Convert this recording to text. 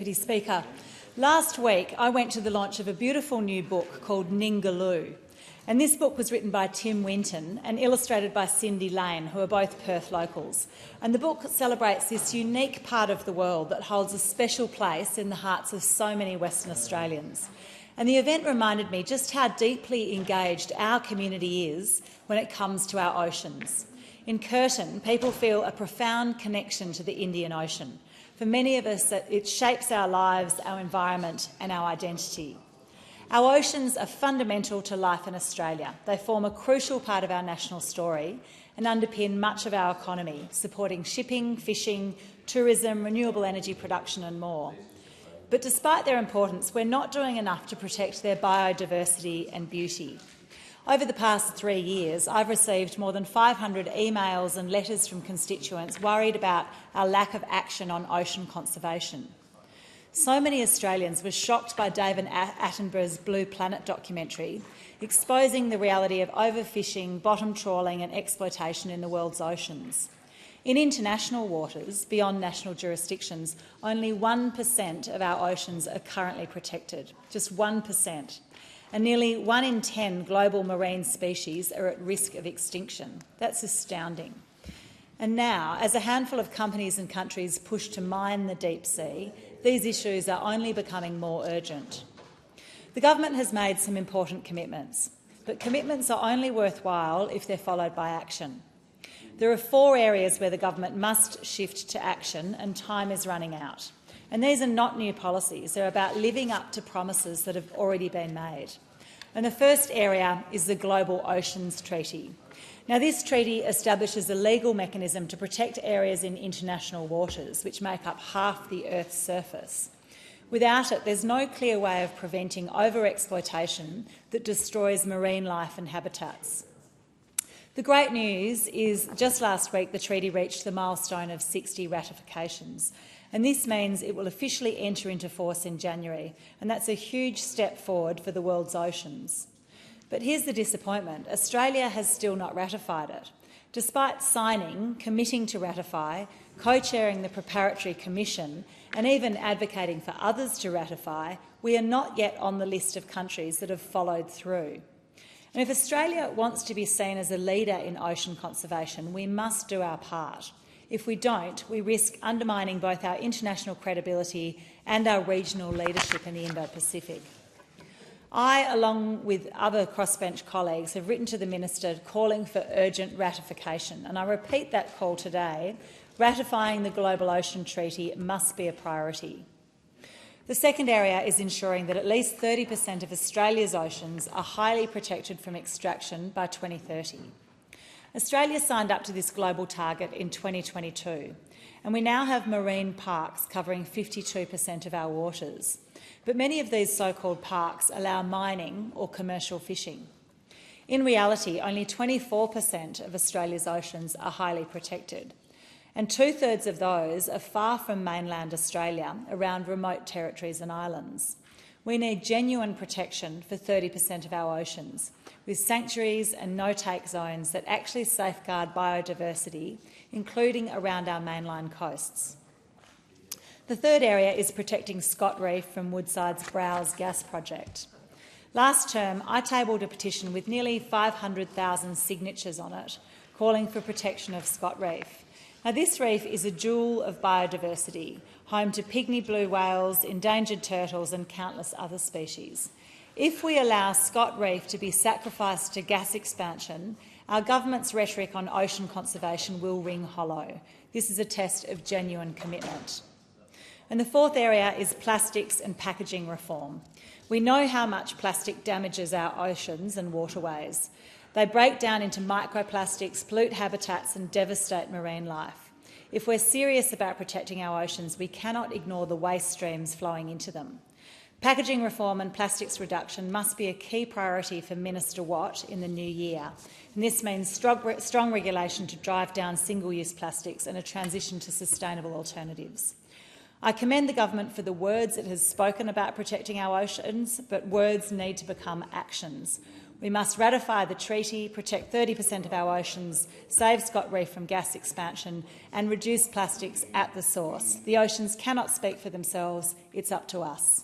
Deputy Speaker. Last week I went to the launch of a beautiful new book called Ningaloo. And this book was written by Tim Winton and illustrated by Cindy Lane, who are both Perth locals. And the book celebrates this unique part of the world that holds a special place in the hearts of so many Western Australians. And the event reminded me just how deeply engaged our community is when it comes to our oceans. In Curtin, people feel a profound connection to the Indian Ocean. For many of us, it shapes our lives, our environment and our identity. Our oceans are fundamental to life in Australia. They form a crucial part of our national story and underpin much of our economy, supporting shipping, fishing, tourism, renewable energy production and more. But despite their importance, we're not doing enough to protect their biodiversity and beauty. Over the past 3 years, I've received more than 500 emails and letters from constituents worried about our lack of action on ocean conservation. So many Australians were shocked by David Attenborough's Blue Planet documentary, exposing the reality of overfishing, bottom trawling and exploitation in the world's oceans. In international waters, beyond national jurisdictions, only 1% of our oceans are currently protected, just 1%. And nearly 1 in 10 global marine species are at risk of extinction. That's astounding. And now, as a handful of companies and countries push to mine the deep sea, these issues are only becoming more urgent. The government has made some important commitments, but commitments are only worthwhile if they're followed by action. There are 4 areas where the government must shift to action and time is running out. And these are not new policies, they're about living up to promises that have already been made. And the first area is the Global Oceans Treaty. Now, this treaty establishes a legal mechanism to protect areas in international waters, which make up half the Earth's surface. Without it, there's no clear way of preventing over-exploitation that destroys marine life and habitats. The great news is just last week the treaty reached the milestone of 60 ratifications, and this means it will officially enter into force in January, and that's a huge step forward for the world's oceans. But here's the disappointment. Australia has still not ratified it. Despite signing, committing to ratify, co-chairing the preparatory commission and even advocating for others to ratify, we are not yet on the list of countries that have followed through. And if Australia wants to be seen as a leader in ocean conservation, we must do our part. If we don't, we risk undermining both our international credibility and our regional leadership in the Indo-Pacific. I, along with other crossbench colleagues, have written to the Minister calling for urgent ratification, and I repeat that call today. Ratifying the Global Ocean Treaty must be a priority. The second area is ensuring that at least 30% of Australia's oceans are highly protected from extraction by 2030. Australia signed up to this global target in 2022, and we now have marine parks covering 52% of our waters. But many of these so-called parks allow mining or commercial fishing. In reality, only 24% of Australia's oceans are highly protected, and 2/3 of those are far from mainland Australia, around remote territories and islands. We need genuine protection for 30% of our oceans, with sanctuaries and no-take zones that actually safeguard biodiversity, including around our mainland coasts. The third area is protecting Scott Reef from Woodside's Browse gas project. Last term, I tabled a petition with nearly 500,000 signatures on it, calling for protection of Scott Reef. Now, this reef is a jewel of biodiversity, home to pygmy blue whales, endangered turtles and countless other species. If we allow Scott Reef to be sacrificed to gas expansion, our government's rhetoric on ocean conservation will ring hollow. This is a test of genuine commitment. And the fourth area is plastics and packaging reform. We know how much plastic damages our oceans and waterways. They break down into microplastics, pollute habitats and devastate marine life. If we're serious about protecting our oceans, we cannot ignore the waste streams flowing into them. Packaging reform and plastics reduction must be a key priority for Minister Watt in the new year, and this means strong regulation to drive down single-use plastics and a transition to sustainable alternatives. I commend the government for the words it has spoken about protecting our oceans, but words need to become actions. We must ratify the treaty, protect 30% of our oceans, save Scott Reef from gas expansion and reduce plastics at the source. The oceans cannot speak for themselves. It's up to us.